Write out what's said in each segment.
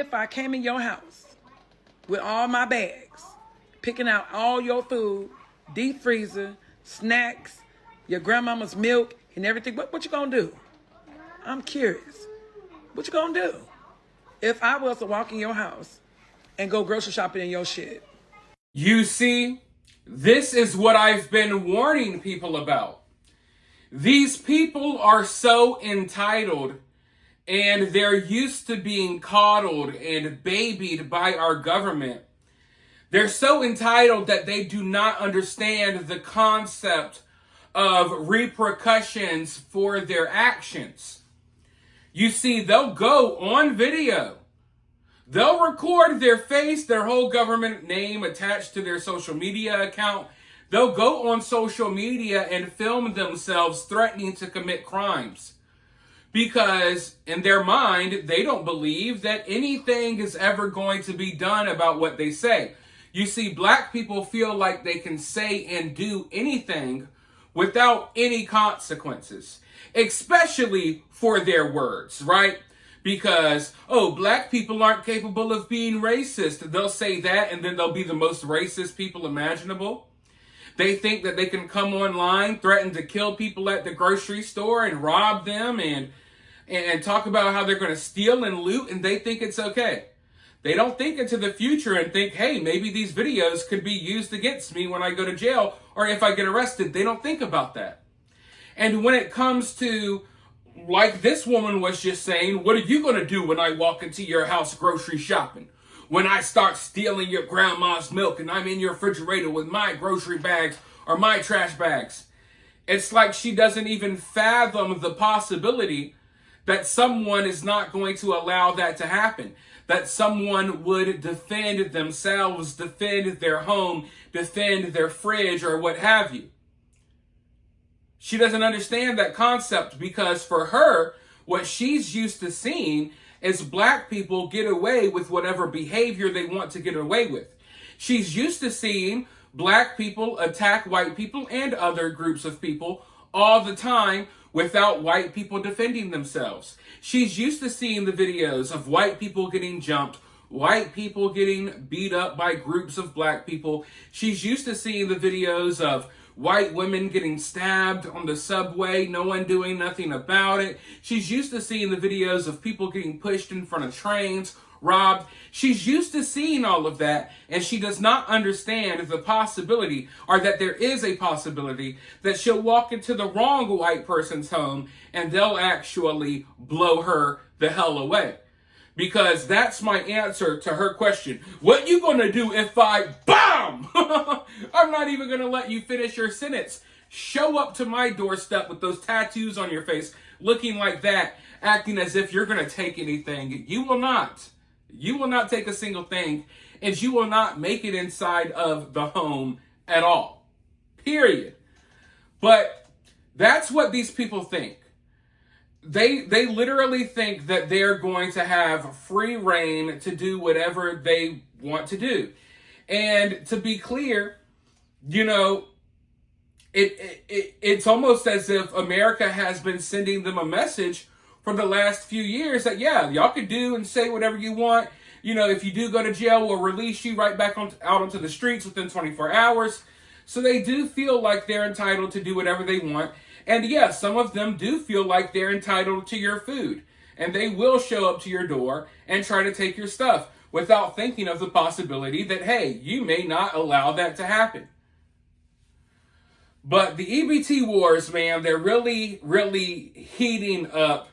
If I came in your house with all my bags, picking out all your food, deep freezer, snacks, your grandmama's milk, and everything, what you gonna do? I'm curious. What you gonna do if I was to walk in your house and go grocery shopping in your shit? You see, this is what I've been warning people about. These people are so entitled, and they're used to being coddled and babied by our government. They're so entitled that they do not understand the concept of repercussions for their actions. You see, they'll go on video. They'll record their face, their whole government name attached to their social media account. They'll go on social media and film themselves threatening to commit crimes. Because in their mind, they don't believe that anything is ever going to be done about what they say. You see, black people feel like they can say and do anything without any consequences, especially for their words, right? Because, black people aren't capable of being racist. They'll say that, and then they'll be the most racist people imaginable. They think that they can come online, threaten to kill people at the grocery store and rob them and talk about how they're going to steal and loot, and they think it's okay. They don't think into the future and think, hey, maybe these videos could be used against me when I go to jail or if I get arrested. They don't think about that. And when it comes to, like this woman was just saying, what are you going to do when I walk into your house grocery shopping? When I start stealing your grandma's milk and I'm in your refrigerator with my grocery bags or my trash bags. It's like she doesn't even fathom the possibility that someone is not going to allow that to happen. That someone would defend themselves, defend their home, defend their fridge, or what have you. She doesn't understand that concept because for her, what she's used to seeing is black people get away with whatever behavior they want to get away with. She's used to seeing black people attack white people and other groups of people all the time without white people defending themselves. She's used to seeing the videos of white people getting jumped, white people getting beat up by groups of black people. She's used to seeing the videos of white women getting stabbed on the subway, no one doing nothing about it. She's used to seeing the videos of people getting pushed in front of trains, robbed. She's used to seeing all of that, and she does not understand the possibility, or that there is a possibility, that she'll walk into the wrong white person's home and they'll actually blow her the hell away. Because that's my answer to her question. What you gonna do if I BOM? I'm not even gonna let you finish your sentence. Show up to my doorstep with those tattoos on your face, looking like that, acting as if you're gonna take anything. You will not. You will not take a single thing, and you will not make it inside of the home at all. Period. But that's what these people think. They literally think that they're going to have free reign to do whatever they want to do. And to be clear, you know, it's almost as if America has been sending them a message for the last few years that, yeah, y'all could do and say whatever you want. You know, if you do go to jail, we'll release you right back out onto the streets within 24 hours. So they do feel like they're entitled to do whatever they want. And yes, some of them do feel like they're entitled to your food. And they will show up to your door and try to take your stuff without thinking of the possibility that, hey, you may not allow that to happen. But the EBT wars, man, they're really, really heating up.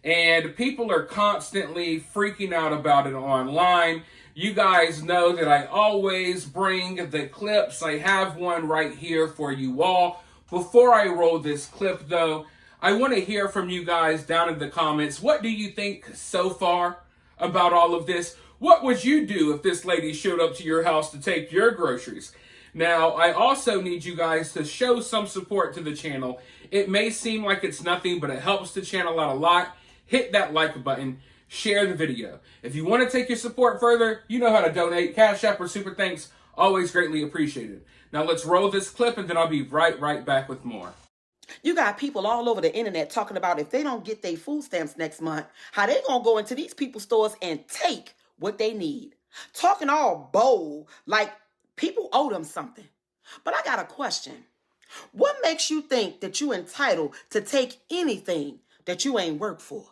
And people are constantly freaking out about it online. You guys know that I always bring the clips. I have one right here for you all. Before I roll this clip, though, I want to hear from you guys down in the comments. What do you think so far about all of this? What would you do if this lady showed up to your house to take your groceries? Now, I also need you guys to show some support to the channel. It may seem like it's nothing, but it helps the channel out a lot. Hit that like button. Share the video. If you want to take your support further, you know how to donate. Cash App or Super Thanks. Always greatly appreciated. Now let's roll this clip and then I'll be right back with more. You got people all over the internet talking about if they don't get their food stamps next month, how they gonna go into these people's stores and take what they need. Talking all bold like people owe them something. But I got a question. What makes you think that you entitled to take anything that you ain't worked for?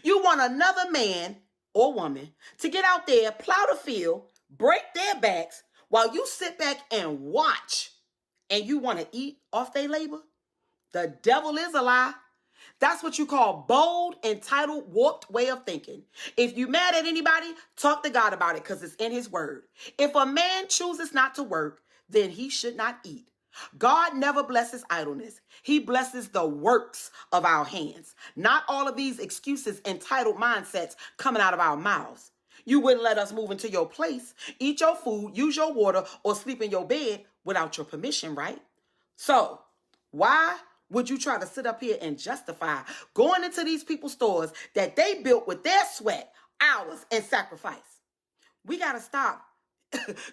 You want another man or woman to get out there, plow the field, break their backs while you sit back and watch, and you want to eat off their labor? The devil is a lie. That's what you call bold, entitled, warped way of thinking. If you mad at anybody, talk to God about it because it's in his word. If a man chooses not to work, then he should not eat. God never blesses idleness. He blesses the works of our hands. Not all of these excuses, entitled mindsets coming out of our mouths. You wouldn't let us move into your place, eat your food, use your water, or sleep in your bed without your permission, right? So, why would you try to sit up here and justify going into these people's stores that they built with their sweat, hours, and sacrifice? We got to stop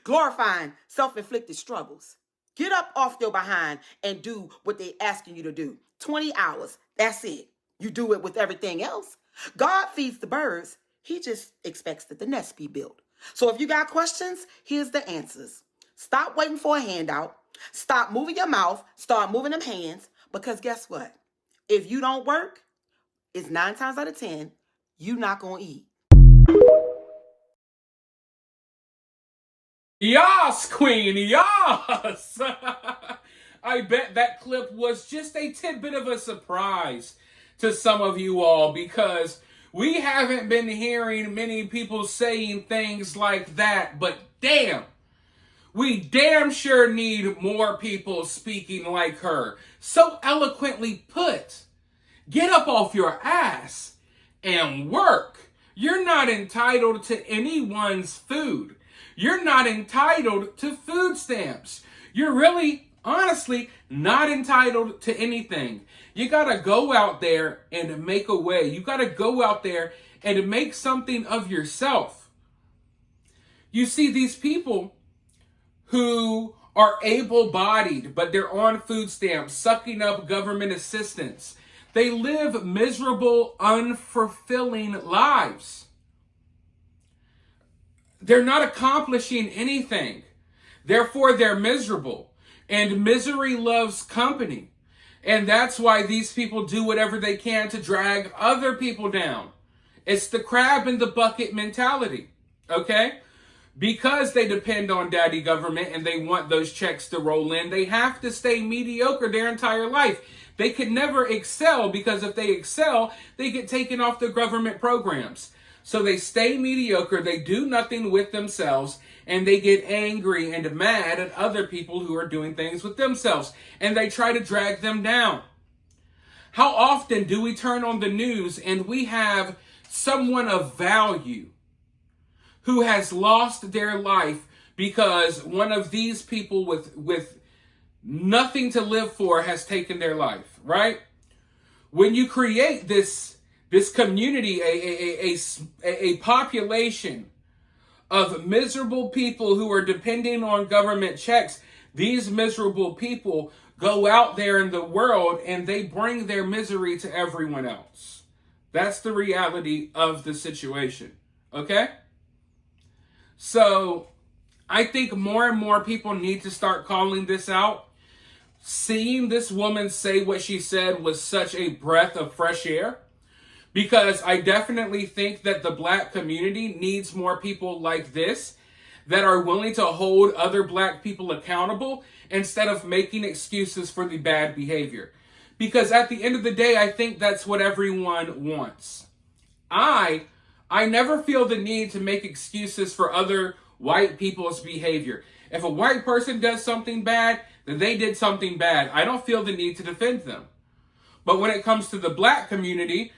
glorifying self-inflicted struggles. Get up off your behind and do what they're asking you to do. 20 hours, that's it. You do it with everything else. God feeds the birds. He just expects that the nest be built. So if you got questions, here's the answers. Stop waiting for a handout. Stop moving your mouth. Start moving them hands. Because guess what? If you don't work, it's 9 times out of 10, you're not going to eat. Yas, queen, yas! I bet that clip was just a tidbit of a surprise to some of you all because we haven't been hearing many people saying things like that, but damn, we damn sure need more people speaking like her. So eloquently put. Get up off your ass and work. You're not entitled to anyone's food. You're not entitled to food stamps. You're really, honestly, not entitled to anything. You gotta go out there and make a way. You gotta go out there and make something of yourself. You see, these people who are able-bodied, but they're on food stamps, sucking up government assistance. They live miserable, unfulfilling lives. They're not accomplishing anything. Therefore, they're miserable. And misery loves company. And that's why these people do whatever they can to drag other people down. It's the crab in the bucket mentality. Okay? Because they depend on daddy government and they want those checks to roll in, they have to stay mediocre their entire life. They can never excel because if they excel, they get taken off the government programs. So they stay mediocre, they do nothing with themselves, and they get angry and mad at other people who are doing things with themselves, and they try to drag them down. How often do we turn on the news and we have someone of value who has lost their life because one of these people with nothing to live for has taken their life, right? When you create this community, a population of miserable people who are depending on government checks, these miserable people go out there in the world and they bring their misery to everyone else. That's the reality of the situation, okay? So I think more and more people need to start calling this out. Seeing this woman say what she said was such a breath of fresh air. Because I definitely think that the black community needs more people like this that are willing to hold other black people accountable instead of making excuses for the bad behavior. Because at the end of the day, I think that's what everyone wants. I never feel the need to make excuses for other white people's behavior. If a white person does something bad, then they did something bad. I don't feel the need to defend them. But when it comes to the black community,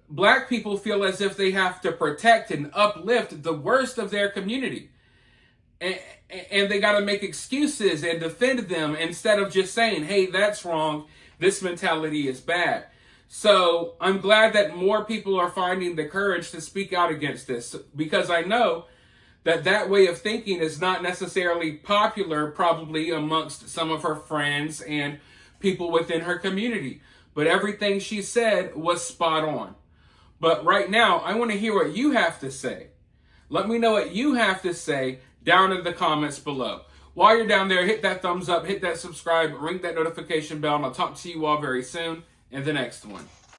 black people feel as if they have to protect and uplift the worst of their community. And they got to make excuses and defend them instead of just saying, hey, that's wrong. This mentality is bad. So I'm glad that more people are finding the courage to speak out against this, because I know that way of thinking is not necessarily popular probably amongst some of her friends and people within her community. But everything she said was spot on. But right now, I want to hear what you have to say. Let me know what you have to say down in the comments below. While you're down there, hit that thumbs up, hit that subscribe, ring that notification bell, and I'll talk to you all very soon in the next one.